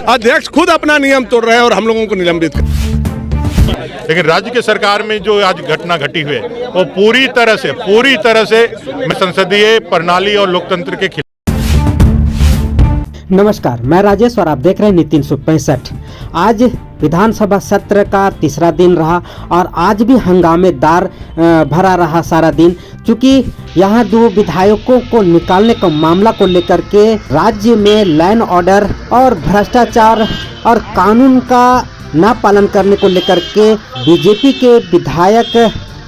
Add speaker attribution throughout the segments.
Speaker 1: अध्यक्ष खुद अपना नियम तोड़ रहे हैं और हम लोगों को निलंबित कर।
Speaker 2: लेकिन राज्य के सरकार में जो आज घटना घटी हुई है वो पूरी तरह से संसदीय प्रणाली और लोकतंत्र के खिलाफ।
Speaker 3: नमस्कार, मैं राजेश और आप देख रहे हैं नीति 365। आज विधानसभा सत्र का तीसरा दिन रहा और आज भी हंगामेदार भरा रहा सारा दिन, क्योंकि यहाँ दो विधायकों को निकालने का मामला को लेकर के राज्य में लैंड ऑर्डर और भ्रष्टाचार और कानून का ना पालन करने को लेकर के बीजेपी के विधायक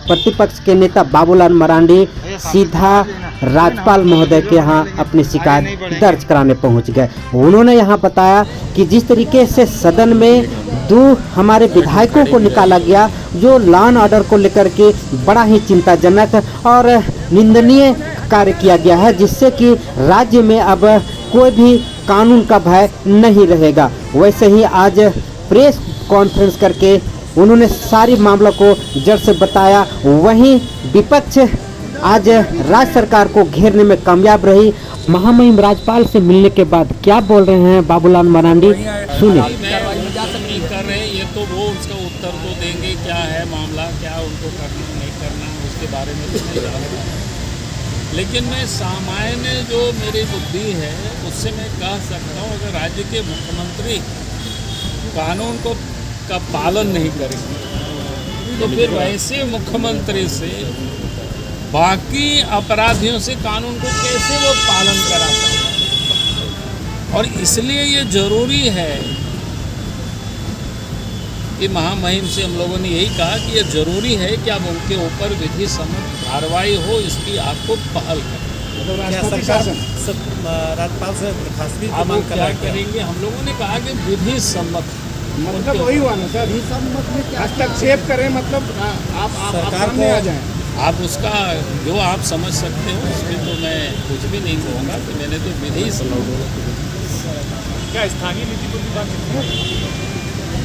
Speaker 3: प्रतिपक्ष के नेता बाबूलाल मरांडी सीधा राज्यपाल महोदय के यहाँ अपनी शिकायत दर्ज कराने पहुँच गए। उन्होंने यहाँ बताया कि जिस तरीके से सदन में दो हमारे विधायकों को निकाला गया, जो लॉ एंड ऑर्डर को लेकर के बड़ा ही चिंताजनक और निंदनीय कार्य किया गया है, जिससे कि राज्य में अब कोई भी कानून का भय नहीं रहेगा। वैसे ही आज प्रेस कॉन्फ्रेंस करके उन्होंने सारी मामलों को जड़ से बताया। वहीं विपक्ष आज राज्य सरकार को घेरने में कामयाब रही। महामहिम राज्यपाल से मिलने के बाद क्या बोल रहे हैं बाबूलाल मरांडी, सुने।
Speaker 4: कर रहे हैं ये तो वो उसका उत्तर तो देंगे, क्या है मामला, क्या उनको करना नहीं करना उसके बारे में तो नहीं जानता, लेकिन मैं सामान्य जो मेरी बुद्धि है उससे मैं कह सकता हूँ, अगर राज्य के मुख्यमंत्री कानून को का पालन नहीं करेंगे तो फिर वैसे मुख्यमंत्री से बाकी अपराधियों से कानून को कैसे वो पालन करा सकते। और इसलिए ये जरूरी है कि महामहिम से हम लोगों ने यही कहा कि ये जरूरी है कि अब उनके ऊपर विधि सम्मत कार्रवाई हो, इसकी आपको पहल करें।
Speaker 5: राज्यपाल से दरखास्त भी
Speaker 4: आप क्या करेंगे? हम लोगों ने कहा कि विधि सम्मत,
Speaker 6: मतलब वही हुआ ना सर, हस्तक्षेप करें, मतलब आप सरकार में आ जाएं।
Speaker 4: आप उसका जो आप समझ सकते हो उसमें तो मैं कुछ भी नहीं कहूँगा कि मैंने तो विधि
Speaker 6: क्या स्थानीय नीति को भी बात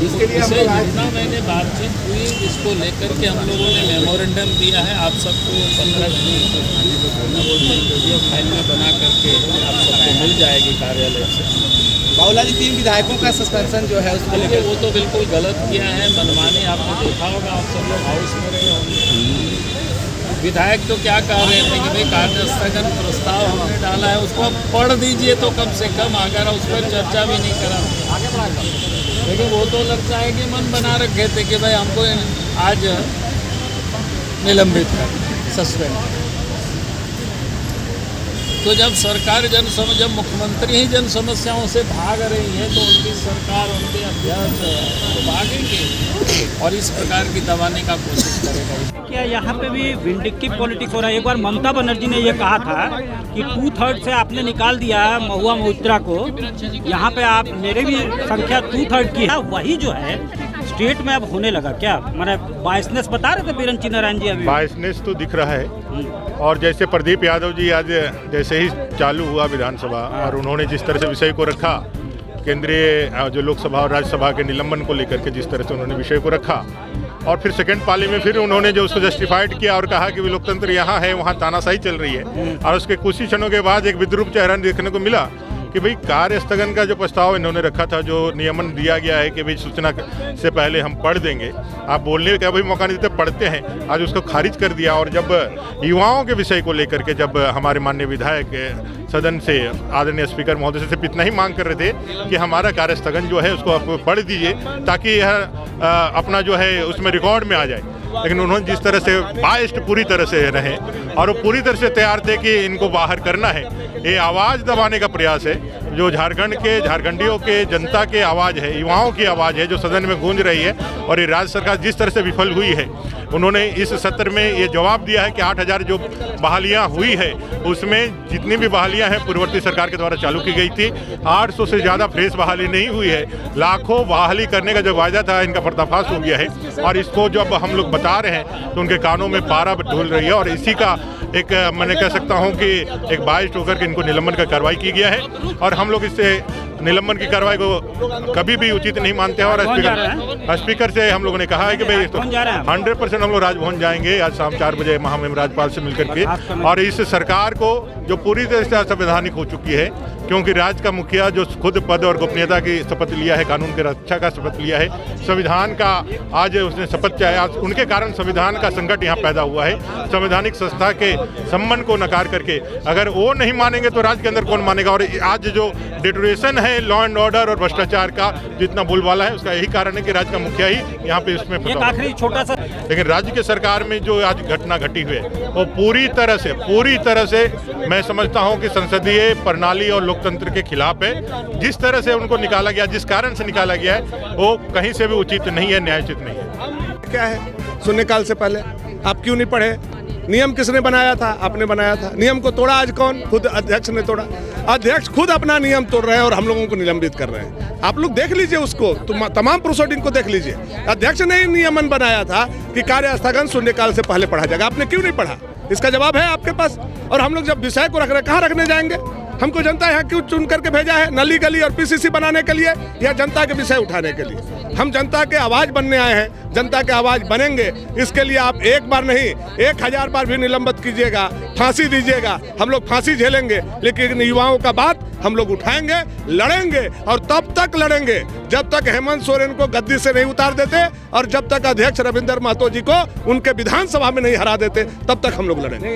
Speaker 4: इसके लिए जितना मैंने बातचीत हुई इसको लेकर के हम लोगों ने मेमोरेंडम दिया है, आप सबको 15 फाइल में बना करके आप सबको मिल जाएगी कार्यालय से।
Speaker 5: बाबूलाल जी, 3 विधायकों का सस्पेंशन जो है उसको लेकर
Speaker 4: वो तो बिल्कुल गलत किया है, मनमानी। आपने देखा होगा, आप सब लोग हाउस में रहे होंगे। विधायक तो क्या कह रहे थे कि भाई कार्य स्थगन प्रस्ताव हमने डाला है, उसको आप पढ़ दीजिए तो कम से कम, अगर उस पर चर्चा भी नहीं करा। लेकिन वो तो लगता है कि मन बना रखे थे कि भाई हमको आज निलंबित कर, सस्पेंड। तो जब सरकार जब मुख्यमंत्री ही जन समस्याओं से भाग रही है तो उनकी सरकार, उनके अध्यक्ष तो भागेंगे और इस प्रकार की दबाने का कोशिश करेगा।
Speaker 7: क्या यहाँ पे भी विंडिक्टिव पॉलिटिक्स हो रहा है? एक बार ममता बनर्जी ने ये कहा था कि 2/3 से आपने निकाल दिया है महुआ मोहित्रा को, यहाँ पे आप मेरे भी संख्या 2/3 की है, वही जो है स्टेट में अब होने लगा। क्या मैंने बायसनेस बता रहे थे बिरंची नारायण जी? अभी
Speaker 2: बायसनेस तो दिख रहा है। और जैसे प्रदीप यादव जी आज जैसे ही चालू हुआ विधानसभा और उन्होंने जिस तरह से विषय को रखा, केंद्रीय जो लोकसभा और राज्यसभा के निलंबन को लेकर के जिस तरह से उन्होंने विषय को रखा, और फिर सेकंड पाली में फिर उन्होंने जो उसको जस्टिफाइड किया और कहा कि लोकतंत्र यहाँ है, वहाँ तानाशाही चल रही है। और उसके कुछ ही क्षणों के बाद एक विद्रूप चेहरा देखने को मिला कि भाई कार्य स्थगन का जो प्रस्ताव इन्होंने रखा था, जो नियमन दिया गया है कि भाई सूचना से पहले हम पढ़ देंगे, आप बोलने का भाई मौका नहीं देते, पढ़ते हैं, आज उसको खारिज कर दिया। और जब युवाओं के विषय को लेकर के जब हमारे माननीय विधायक सदन से आदरणीय स्पीकर महोदय से सिर्फ इतना ही मांग कर रहे थे कि हमारा कार्य स्थगन जो है उसको आप पढ़ दीजिए ताकि यह अपना जो है उसमें रिकॉर्ड में आ जाए। लेकिन उन्होंने जिस तरह से बाइस्ड पूरी तरह से रहे और वो पूरी तरह से तैयार थे कि इनको बाहर करना है, ये आवाज़ दबाने का प्रयास है। जो झारखंड के झारखंडियों के जनता के आवाज़ है, युवाओं की आवाज़ है जो सदन में गूंज रही है। और ये राज्य सरकार जिस तरह से विफल हुई है, उन्होंने इस सत्र में ये जवाब दिया है कि 8,000 जो बहालियाँ हुई है उसमें जितनी भी बहालियाँ हैं पूर्ववर्ती सरकार के द्वारा चालू की गई थी, 800 से ज़्यादा फ्रेश बहाली नहीं हुई है। लाखों बहाली करने का जो वायदा था इनका पर्दाफाश हो गया है। और इसको जब हम लोग बता रहे हैं तो उनके कानों में पारा ढूल रही है। और इसी का एक मैंने कह सकता हूं कि एक बाइस्ड होकर के इनको निलंबन का कार्रवाई की गया है। और हम लोग इससे निलंबन की कार्रवाई को कभी भी उचित नहीं मानते हैं। और स्पीकर से हम लोगों ने कहा है कि भाई 100% हम लोग राजभवन जाएंगे आज शाम 4 बजे महामहिम राज्यपाल से मिलकर के। और इस सरकार को जो पूरी तरह से असंवैधानिक हो चुकी है, क्योंकि राज्य का मुखिया जो खुद पद और गोपनीयता की शपथ लिया है, कानून की रक्षा का शपथ लिया है, संविधान का आज उसने शपथ चाहे, आज उनके कारण संविधान का संकट यहाँ पैदा हुआ है। संवैधानिक संस्था के सम्मान को नकार करके अगर वो नहीं मानेंगे तो राज्य के अंदर कौन मानेगा। और आज जो डिटोरेशन है लॉ एंड ऑर्डर और भ्रष्टाचार का जितना बोलबाला है, उसका यही कारण है कि राज्य का मुखिया ही यहाँ पे इसमें
Speaker 7: एक आखिरी छोटा सा,
Speaker 2: लेकिन राज्य की सरकार में जो आज घटना घटी हुई है वो पूरी तरह से मैं समझता हूँ कि संसदीय प्रणाली और लोकतंत्र के खिलाफ है। जिस तरह से उनको निकाला गया, जिस कारण से निकाला गया है, वो कहीं से भी उचित नहीं है, न्यायोचित नहीं है।
Speaker 1: क्या है शून्यकाल से पहले आप क्यों नहीं पढ़े? नियम किसने बनाया था? आपने बनाया था। नियम को तोड़ा आज कौन? खुद अध्यक्ष ने तोड़ा। अध्यक्ष खुद अपना नियम तोड़ रहे हैं और हम लोगों को निलंबित कर रहे हैं। आप लोग देख लीजिए उसको, तमाम प्रोसीडिंग को देख लीजिए। अध्यक्ष ने ही नियमन बनाया था कि कार्य स्थगन शून्यकाल से पहले पढ़ा जाएगा। आपने क्यों नहीं पढ़ा? इसका जवाब है आपके पास। और हम लोग जब विषय को रख रहे हैं, कहाँ रखने जाएंगे? हमको जनता यहाँ क्यों चुन करके भेजा है? नली गली और पीसीसी बनाने के लिए या जनता के विषय उठाने के लिए? हम जनता के आवाज बनने आए हैं, जनता के आवाज बनेंगे। इसके लिए आप एक बार नहीं 1000 बार भी निलंबित कीजिएगा, फांसी दीजिएगा, हम लोग फांसी झेलेंगे, लेकिन युवाओं का बात हम लोग उठाएंगे, लड़ेंगे और तब तक लड़ेंगे जब तक हेमंत सोरेन को गद्दी से नहीं उतार देते और जब तक अध्यक्ष रविंद्र महतो जी को उनके विधानसभा में नहीं हरा देते, तब तक हम लोग लड़ेंगे।